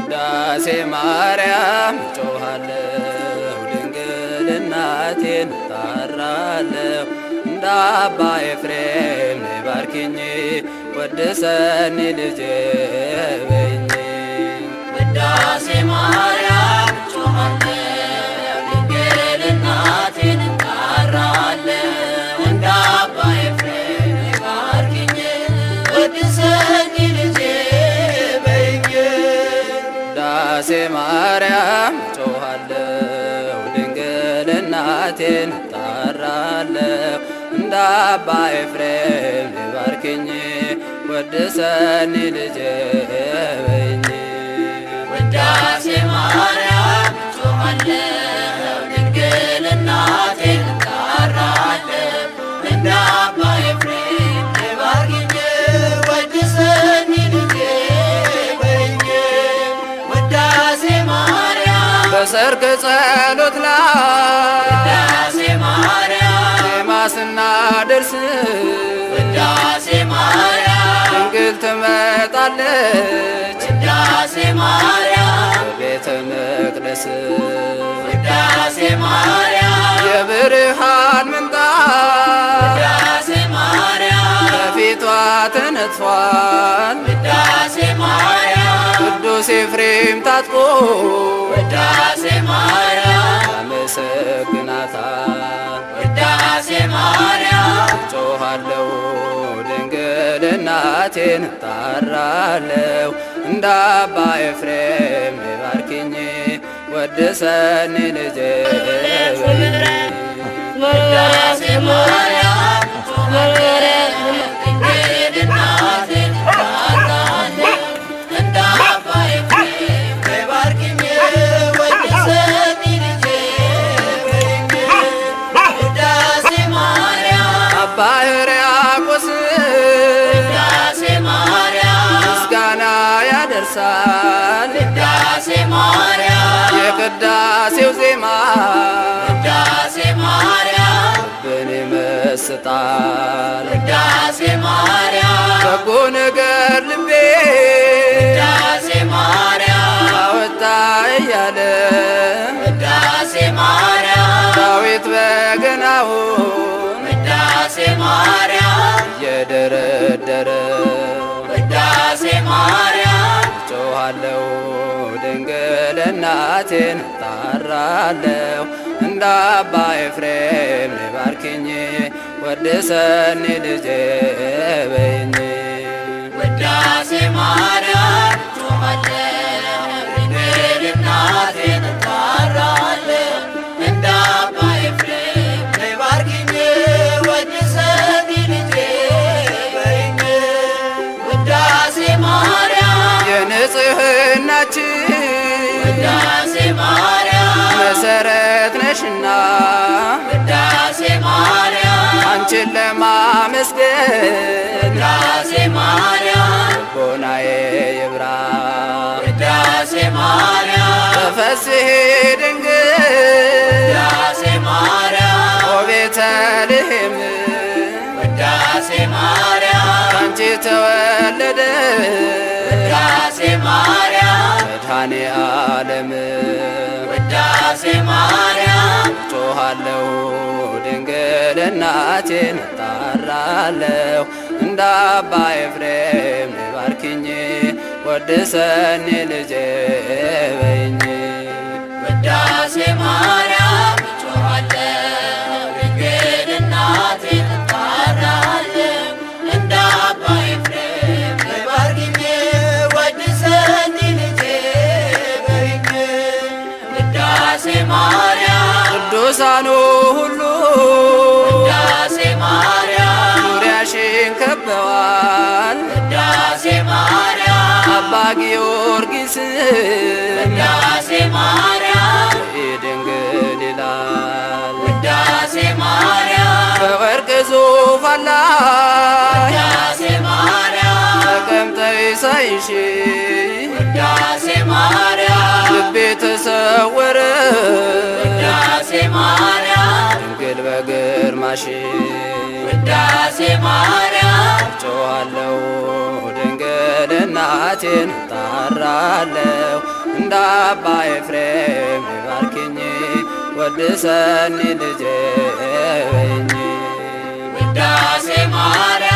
ውዳሴ ማርያም ጮኻለሁ ድንግል እናቴን ጣራለሁ እንደ አባ ኤፍሬም ነይ ባርኪኝ ወድሰኒ ልጄ በይኝ። ውዳሴ ማርያም ጮኻለሁ ድንግል እናቴን ጣራለሁ እንደ አባ ኤፍሬም ነይ ባርኪኝ ወድሰኒ ልጄ በይኝ። ውዳሴ ማርያም ጮኻለሁ ድንግል እናቴን ጣራለሁ እንደ አባ ኤፍሬም ነይ ባርኪኝ ወድሰኒ ልጄ በይኝ። ውዳሴ ማርያም ጮኻለሁ ድንግል እናቴን ጣራለሁ እንደ አባ ኤፍሬም ነይ ባርኪኝ ወድሰኒ ልጄ በይኝ። ውዳሴ ማርያም በሰርክ ጸሎት ላይ ውዳሴ ማርያም ዜማ ስናደርስ ውዳሴ ማርያም ድንግል ትመጣለች ውዳሴ ማርያም በቤተ መቅደስ። ውዳሴ ማርያም የብርሃን ምንጣፍ ውዳሴ ማርያም ከፊቷ ተነጥፏል ውዳሴ ማርያም ቅዱስ ኤፍሬም ታጥቆ ውዳሴ ማርያም ያመሰግናታል። ውዳሴ ማርያም ጮኻለሁ ድንግል እናቴን ጣራለሁ እንደ አባ ኤፍሬም ነይ ባርኪኝ ወድሰኒ ልጄ በይኝ። ውዳሴ ማርያም ጮኻለሁ ድንግል እናቴን ጣራለሁ እንደ አባ ኤፍሬም ነይ ባርኪኝ ወድሰኒ ልጄ በይኝ። ውዳሴ ማርያም አባ ሕርያቆስ ውዳሴ ማርያም ምስጋና ያደርሳል ውዳሴ ማርያም የቅዳሴው ዜማ ውዳሴ ማርያም ልብን ይመስጣል። ውዳሴ ማርያም በጎ ነገር ልቤ ውዳሴ ማርያም አወጣ እያለ ውዳሴ ማርያም ዳዊት በገናውን ውዳሴ ማርያም እየደረደረ ውዳሴ ማርያም ጮኻለሁ ድንግል እናቴን ጣራለሁ እንደ አባ ኤፍሬም ነይ ባርኪኝ ወድሰኒ ልጄ በይኝ። ውዳሴ ማርያም ጮኻለሁ ድንግል እናቴን ጣራለሁ እንደ አባ ኤፍሬም ነይ ባርኪኝ ወድሰኒ ልጄ በይኝ። ውዳሴ ማርያም የንጽሕናችን ውዳሴ ማርያም መሰረት ነሽና ውዳሴ ማርያም አንቺን ለማመስገን ውዳሴ ማርያም ልቦናዬ ይብራ። ውዳሴ ማርያም ተፈሥሒ ድንግል ውዳሴ ማርያም ኦ ቤተልሔም ውዳሴ ማርያም ካንቺ ተወለደ ውዳሴ ማርያም መድኃኔ ዓለም። ውዳሴ ማርያም ጮኻለሁ ድንግል እናቴን ጣራለሁ እንደ አባ ኤፍሬም ነይ ባርኪኝ ወድሰኒ ልጄ በይኝ። ውዳሴ ማርያም ጮኻለሁ ድንግል እናቴን ጣራለሁ እንደ አባ ኤፍሬም ነይ ባርኪኝ ወድሰኒ ልጄ በይኝ። ውዳሴ ማርያም ቅዱሳኑ ሁሉ ውዳሴ ማርያም ዙሪያሽን ከበዋል ውዳሴ ማርያም አባ ጊዮርጊስ ውዳሴ ማርያም ድንግል ይላል ውዳሴ ማርያም በወርቅ ዙፋን ላይ ውዳሴ ማርያም ተቀምጠሽ ሳይሽ ውዳሴ ማርያም ልቤ ተሰወረ ውዳሴ ማርያም ድንግል በግርማሽ ውዳሴ ማርያም ጮኻለሁ ድንግል ለእናቴን እጣራለሁ እንደ አባ ኤፍሬም ባርኪኝ ወድሰኒ ልጄ በይኝ ውዳሴ ማርያም